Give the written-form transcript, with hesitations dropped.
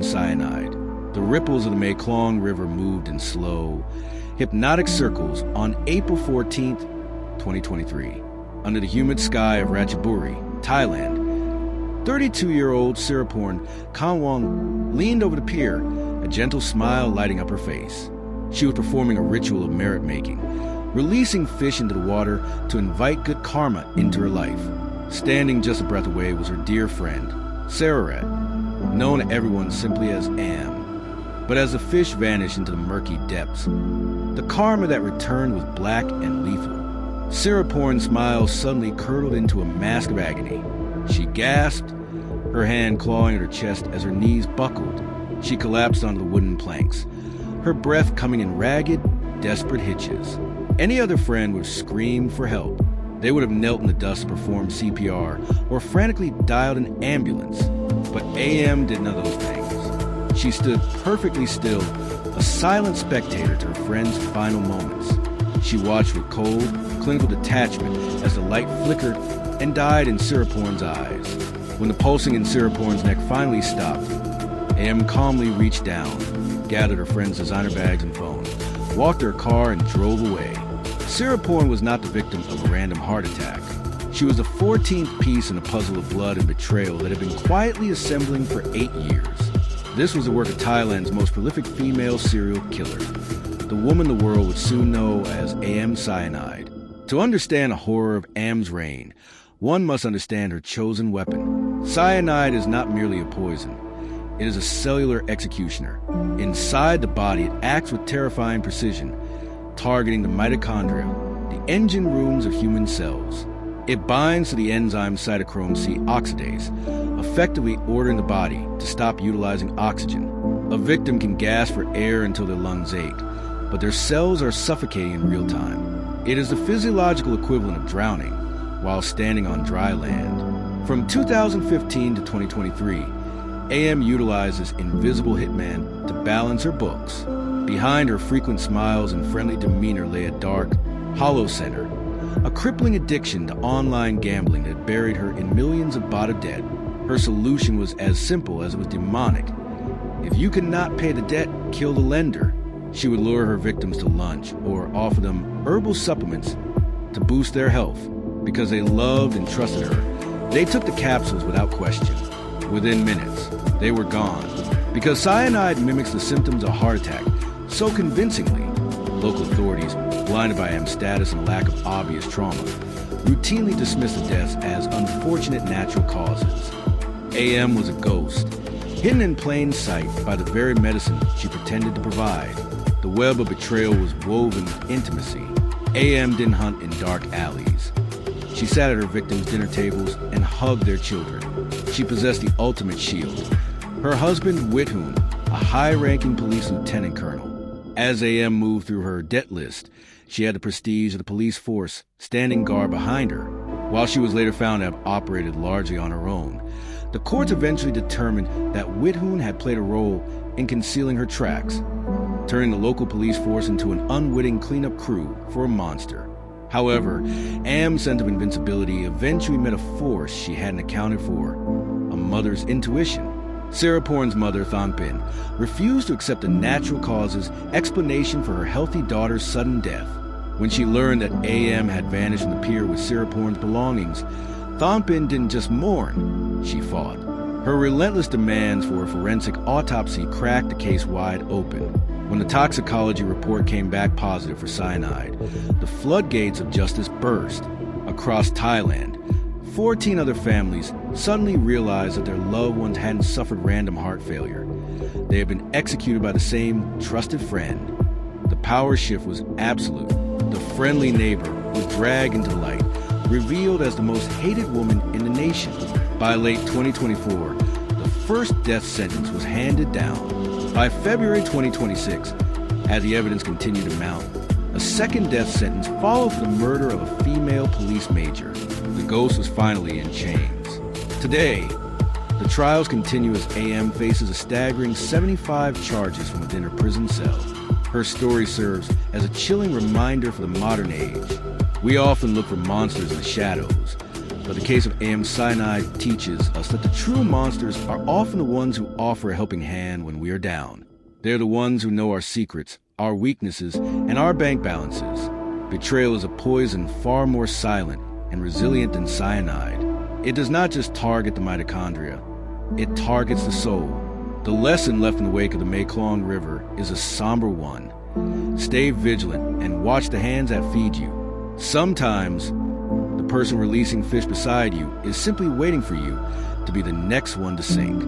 Cyanide. The ripples of the Mae Klong River moved in slow, hypnotic circles on April 14, 2023. Under the humid sky of Ratchaburi, Thailand, 32-year-old Sararat Kanwong leaned over the pier, a gentle smile lighting up her face. She was performing a ritual of merit-making, releasing fish into the water to invite good karma into her life. Standing just a breath away was her dear friend, Sararat, known to everyone simply as Am. But as the fish vanished into the murky depths, the karma that returned was black and lethal. Sararat's smile suddenly curdled into a mask of agony. She gasped, her hand clawing at her chest as her knees buckled. She collapsed onto the wooden planks, her breath coming in ragged, desperate hitches. Any other friend would have screamed for help. They would have knelt in the dust to perform CPR or frantically dialed an ambulance. But AM did none of those things. She stood perfectly still, a silent spectator to her friend's final moments. She watched with cold, clinical detachment as the light flickered and died in Sararat's eyes. When the pulsing in Sararat's neck finally stopped, AM calmly reached down, gathered her friend's designer bags and phone, walked to her car and drove away. Sararat was not the victim of a random heart attack. She was the 14th piece in a puzzle of blood and betrayal that had been quietly assembling for 8 years. This was the work of Thailand's most prolific female serial killer, the woman the world would soon know as AM Cyanide. To understand the horror of Am's reign, one must understand her chosen weapon. Cyanide is not merely a poison. It is a cellular executioner. Inside the body, it acts with terrifying precision, targeting the mitochondria, the engine rooms of human cells. It binds to the enzyme cytochrome C oxidase, effectively ordering the body to stop utilizing oxygen. A victim can gasp for air until their lungs ache, but their cells are suffocating in real time. It is the physiological equivalent of drowning while standing on dry land. From 2015 to 2023, AM utilized this invisible hitman to balance her books. Behind her frequent smiles and friendly demeanor lay a dark, hollow center, a crippling addiction to online gambling that buried her in millions of baht of debt. Her solution was as simple as it was demonic. If you could not pay the debt, kill the lender. She would lure her victims to lunch or offer them herbal supplements to boost their health. Because they loved and trusted her, they took the capsules without question. Within minutes, they were gone. Because cyanide mimics the symptoms of a heart attack so convincingly, local authorities, blinded by Am's status and a lack of obvious trauma, routinely dismissed the deaths as unfortunate natural causes. AM was a ghost, hidden in plain sight by the very medicine she pretended to provide. The web of betrayal was woven with intimacy. AM didn't hunt in dark alleys. She sat at her victims' dinner tables and hugged their children. She possessed the ultimate shield. Her husband, Withhoon, a high-ranking police lieutenant colonel. As AM moved through her debt list, she had the prestige of the police force standing guard behind her. While she was later found to have operated largely on her own, the courts eventually determined that Withhoon had played a role in concealing her tracks, turning the local police force into an unwitting cleanup crew for a monster. However, Am's sense of invincibility eventually met a force she hadn't accounted for, a mother's intuition. Sararat's mother, Thonpin, refused to accept the natural causes explanation for her healthy daughter's sudden death. When she learned that AM had vanished from the pier with Sararat's belongings, Thonpin didn't just mourn, she fought. Her relentless demands for a forensic autopsy cracked the case wide open. When the toxicology report came back positive for cyanide, the floodgates of justice burst. Across Thailand, 14 other families suddenly realized that their loved ones hadn't suffered random heart failure. They had been executed by the same trusted friend. The power shift was absolute. The friendly neighbor was dragged into the light, revealed as the most hated woman in the nation. By late 2024, the first death sentence was handed down. By February 2026, as the evidence continued to mount, a second death sentence followed for the murder of a female police major. The ghost was finally in chains. Today, the trials continue as AM faces a staggering 75 charges from within her prison cell. Her story serves as a chilling reminder for the modern age. We often look for monsters in the shadows, But the case of Cyanide teaches us that the true monsters are often the ones who offer a helping hand when we are down. They're the ones who know our secrets, our weaknesses, and our bank balances. Betrayal is a poison far more silent and resilient than cyanide. It does not just target the mitochondria, it targets the soul. The lesson left in the wake of the Mae Klong River is a somber one. Stay vigilant and watch the hands that feed you. Sometimes, the person releasing fish beside you is simply waiting for you to be the next one to sink.